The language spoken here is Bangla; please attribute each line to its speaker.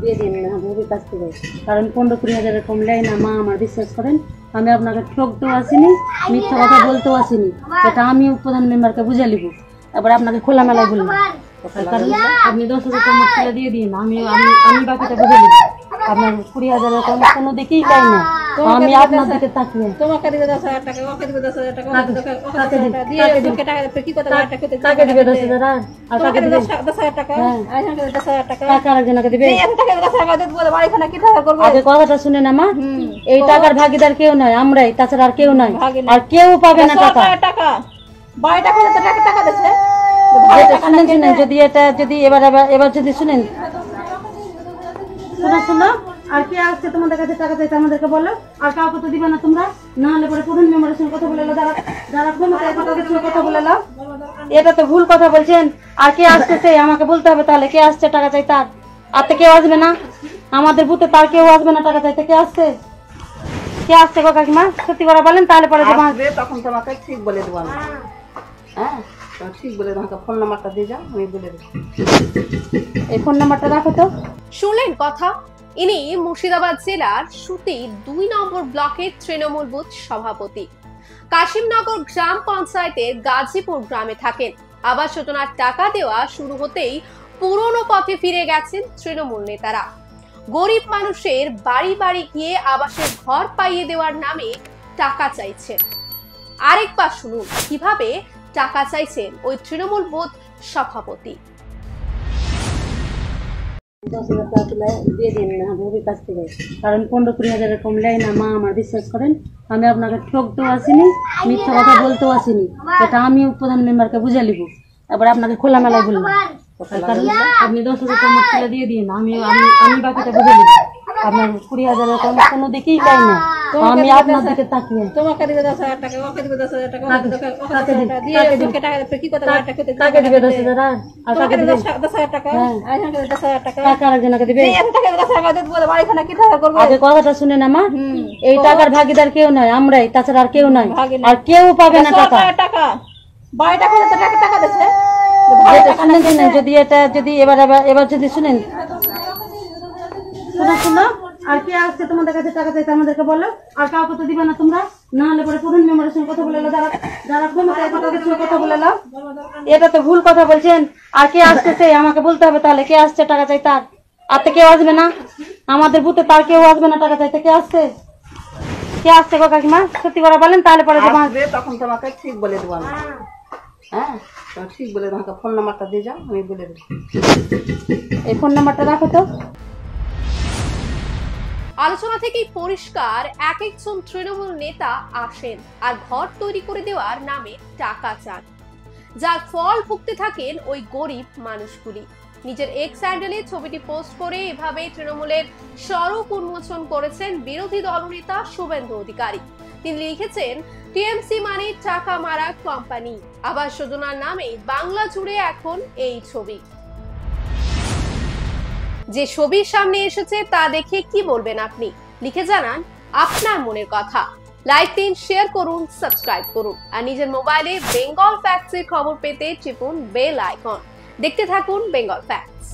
Speaker 1: দিয়ে দিন না ভবির কাছ থেকে, কারণ 15-20 কম নেয় না। মা আমার বিশ্বাস করেন, আমি আপনাকে ঠকতেও আসিনি, মিথ্যা কথা বলতেও আসিনি। এটা আমি প্রধান মেম্বারকে বুঝে নিব, এবার আপনাকে খোলামেলায় বললাম। কারণ আপনি 10,000 টাকা তুলে দিয়ে দিন, আমি বাকিটা বুঝে নিব। আপনার 20,000 কম কোনো দিকেই পাই না, আমি আপনার দিকে তাকিয়ে।
Speaker 2: তোমাকে দিবে 10,000 টাকা, ওকে দিবে 10,000 টাকা,
Speaker 1: তাকে দিবে 10,000 আর তাকে দিবে
Speaker 2: 10,000 টাকা, আইখানে 10,000 টাকা,
Speaker 1: টাকা আরেকজনকে দিবে।
Speaker 2: এই টাকা 10,000 টাকা দিতে বলে বাড়িখানা কি টাকা করবে?
Speaker 1: আগে কথাটা শুনে না মা, এই টাকার ভাগিদার কেউ নাই, আমরাই, তাছাড়া আর কেউ নাই, আর কেউ পাবে না টাকা।
Speaker 2: টাকা বাড়িটা করে টাকা দিচ্ছে।
Speaker 1: শুনেন যদি এবার যদি শুনেন, শোনো আর কে আসছে তোমাদের কাছে টাকা চাইতে আমাদেরকে বলো, আর কাউকে তো দিবে না তোমরা, না হলে পরে প্রধান মেম্বারের সঙ্গে কথা বলে যারা ক্ষমতায় তাদের সঙ্গে কথা বলে নাও। এটা তো ভুল কথা বলছেন। আর কে আসতেছে আমাকে বলতে হবে, তাহলে কে আসছে টাকা চাইতে? আর তো কেউ আসবে না আমাদের বুথে, তার কেউ আসবে না টাকা চাইতে। কে আসছে গো কাকিমা? সত্যি করে বলেন, তাহলে পরে
Speaker 2: তখন তোমাকে ঠিক বলে দেবো আমি। হ্যাঁ ঠিক বলে তোমাকে ফোন নাম্বারটা দিয়ে যাও, আমি বলে দেবো।
Speaker 1: এই ফোন নাম্বারটা রাখো তো।
Speaker 3: শুনলেন কথা, ইনি মুর্শিদাবাদ জেলার সুতি 2 নম্বর ব্লকের তৃণমূল বুথ সভাপতি। কাশিমনগর গ্রাম পঞ্চায়েতের গাজীপুর গ্রামে থাকেন। আবাস যোজনার টাকা দেওয়া শুরু হতেই পুরনো পথে ফিরে গেছেন তৃণমূল নেতারা। গরিব মানুষের বাড়ি বাড়ি গিয়ে আবাসের ঘর পাইয়ে দেওয়ার নামে টাকা চাইছেন। আরেকবার শুনুন কিভাবে টাকা চাইছেন ওই তৃণমূল বুথ সভাপতি।
Speaker 1: 10,000 টাকা তুলে দিয়ে দিন না ভবির কাছ থেকে, কারণ 15-20 কম নেয় না। মা আমার বিশ্বাস করেন, আমি আপনাকে ঠকতেও আসিনি, মিথ্যা কথা বলতেও আসিনি। এটা আমি প্রধান মেম্বারকে বুঝে নিব, এবার আপনাকে খোলামেলায় বললাম। কারণ আপনি 10,000 টাকা তুলে দিয়ে দিন, আমি বাকিটা বুঝে নিব। আপনার 20,000 কম কোনো দিকেই পাই না, আমি আপনার দিকে তাকিয়ে।
Speaker 2: তোমাকে দিবে 10,000 টাকা, ওকে দিবে 10,000 টাকা,
Speaker 1: তাকে দিবে 10,000 আর তাকে দিবে
Speaker 2: 10,000 টাকা, আইখানে 10,000 টাকা,
Speaker 1: টাকা আরেকজনকে দিবে।
Speaker 2: এই টাকা 10,000 টাকা দিতে বলে বাড়িখানা কি টাকা করবে?
Speaker 1: আগে কথাটা শুনে না মা, এই টাকার ভাগিদার কেউ নাই, আমরাই, তাছাড়া আর কেউ নাই, আর কেউ পাবে না টাকা।
Speaker 2: টাকা বাড়িটা করে টাকা দিচ্ছে।
Speaker 1: শুনেন যদি এবার যদি শুনেন, শোনো আর কে আসছে তোমাদের কাছে টাকা চাইতে আমাদেরকে বলো, আর কাউকে তো দিবে না তোমরা, না হলে পরে প্রধান মেম্বারের সঙ্গে কথা বলে যারা ক্ষমতায় তাদের সঙ্গে কথা বলে নাও। এটা তো ভুল কথা বলছেন। আর কে আসতেছে আমাকে বলতে হবে, তাহলে কে আসছে টাকা চাইতে? আর তো কেউ আসবে না আমাদের বুথে, তার কেউ আসবে না টাকা চাইতে। কে আসছে গো কাকিমা? সত্যি করে বলেন, তাহলে পরে
Speaker 2: তখন তোমাকে ঠিক বলে দেবো আমি। হ্যাঁ ঠিক বলে তোমাকে ফোন নাম্বারটা দিয়ে যাও, আমি বলে দেবো।
Speaker 1: এই ফোন নাম্বারটা রাখো তো।
Speaker 3: আলোচনা থেকেই পরিষ্কার, এক একজন তৃণমূল নেতা আসেন আর ঘর তৈরি করে দেওয়ার নামে টাকা চান, যার ফল ভুগতে থাকেন ওই গরিব মানুষগুলি। নিজের এক্স হ্যান্ডেলে ছবিটি পোস্ট করে এভাবে তৃণমূলের স্বরূপ উন্মোচন করেছেন বিরোধী দলনেতা শুভেন্দু অধিকারী। তিনি লিখেছেন, টিএমসি মানে টাকা মারা কোম্পানি। আবাস যোজনার নামে বাংলা জুড়ে এখন এই ছবি। যে ছবির সামনে এসেছে তা দেখে কি বলবেন আপনি? লিখে জানান আপনার মনের কথা। লাইক দিন, শেয়ার করুন, সাবস্ক্রাইব করুন, আর নিজের মোবাইলে বেঙ্গল ফ্যাক্টস এর খবর পেতে টিপুন বেল আইকন। দেখতে থাকুন বেঙ্গল ফ্যাক্টস।